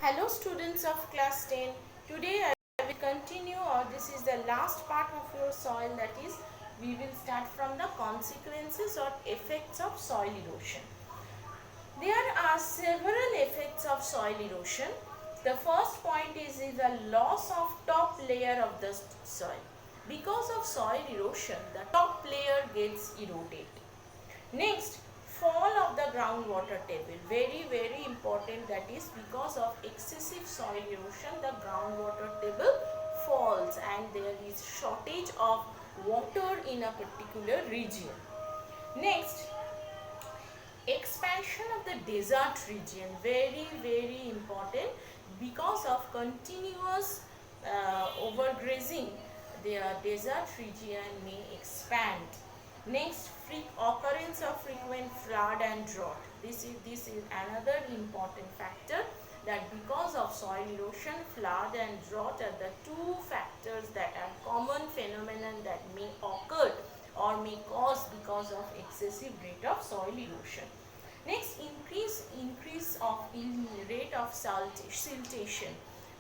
Hello students of class 10. Today I will continue, or this is the last part of your soil, that is we will start from the consequences or effects of soil erosion. There are several effects of soil erosion. The first point is the loss of top layer of the soil. Because of soil erosion, the top layer gets eroded. Next, fall of the groundwater table. Very important, that is because of excessive soil erosion the groundwater table falls and there is shortage of water in a particular region. Next, expansion of the desert region. Very important, because of continuous overgrazing the desert region may expand. Next, occurrence of frequent flood and drought. This is another important factor, that because of soil erosion, flood and drought are the two factors that are common phenomenon that may occur or may cause because of excessive rate of soil erosion. Next, increase of rate of siltation.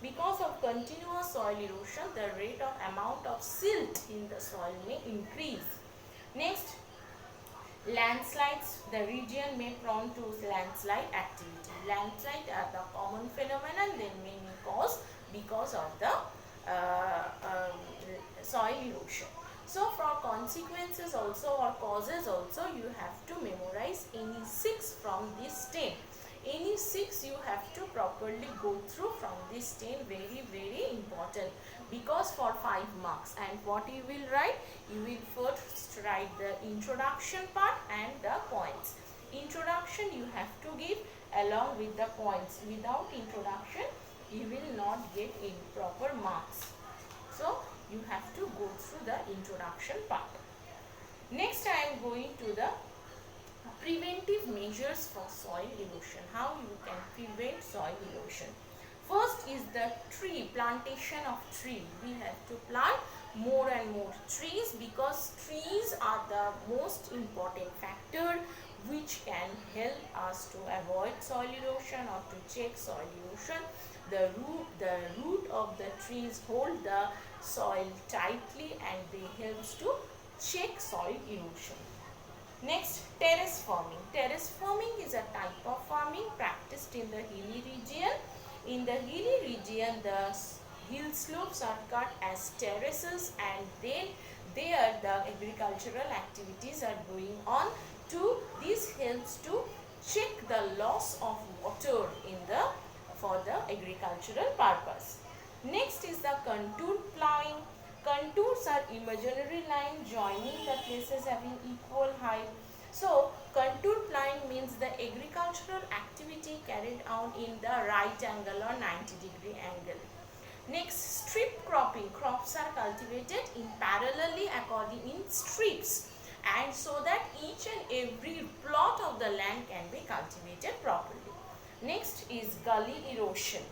Because of continuous soil erosion, the rate of amount of silt in the soil may increase. Next, landslides. The region may prone to landslide activity. Landslide are the common phenomenon they may cause because of the soil erosion. So for consequences also or causes also, you have to memorize any 6 from this 10. Any 6 you have to properly go through from this 10. Very important, because for 5 marks. And what you will write? You will first write the introduction part and the points. Introduction you have to give along with the points. Without introduction you will not get any proper marks. So you have to go through the introduction part. Next, I am going to the preventive measures for soil erosion. How you can prevent soil erosion? First is the plantation of tree. We have to plant more and more trees, because trees are the most important factor which can help us to avoid soil erosion or to check soil erosion. The root of the trees hold the soil tightly and they helps to check soil erosion. Next, terrace farming. Terrace farming is a type of farming practiced in the hilly region. In the hilly region, the hill slopes are cut as terraces, and then there the agricultural activities are going on. This helps to check the loss of water for the agricultural purpose. Next is the contour plowing. Contours are imaginary lines joining the places having equal height. So, contour plowing means the agricultural activity carried out in the right angle or 90-degree angle. Next, strip cropping. Crops are cultivated in parallelly according in strips, and so that each and every plot of the land can be cultivated properly. Next is gully erosion.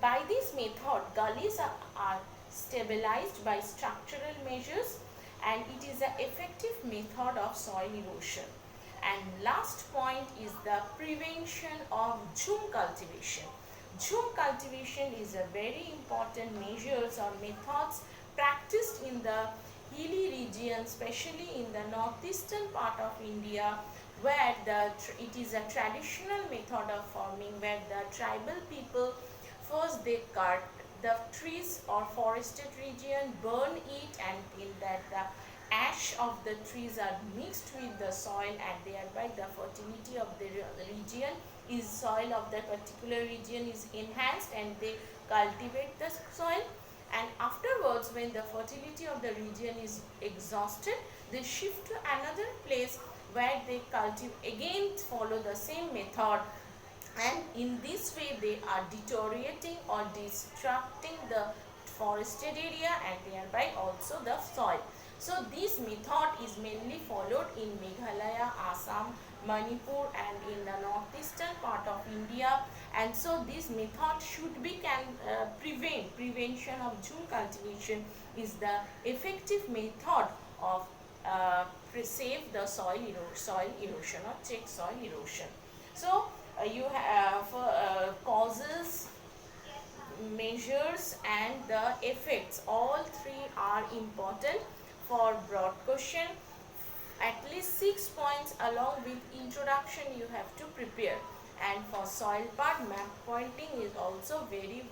By this method, gullies are stabilized by structural measures, and it is an effective method of soil erosion. And last point is the prevention of jhum cultivation. Jhum cultivation is a very important measures or methods practiced in the hilly region, especially in the northeastern part of India, where it is a traditional method of farming, where the tribal people first they cut the trees or forested region, burn it, and till that the ash of the trees are mixed with the soil, and thereby the fertility of the region is soil of that particular region is enhanced, and they cultivate the soil. And afterwards, when the fertility of the region is exhausted, they shift to another place where they again follow the same method, and in this way they are deteriorating or destructing the forested area and thereby also the soil. So this method is mainly followed in Meghalaya, Assam, Manipur, and in the northeastern part of India. And so this method should be prevention of jhum cultivation is the effective method of save the soil erosion or check soil erosion. So you have cause measures and the effects, all three are important for broad question. At least 6 points along with introduction you have to prepare, and for soil part map pointing is also very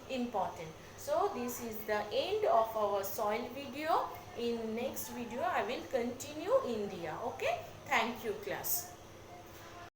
important. So this is the end of our soil video. In next video I will continue India. Okay, thank you class.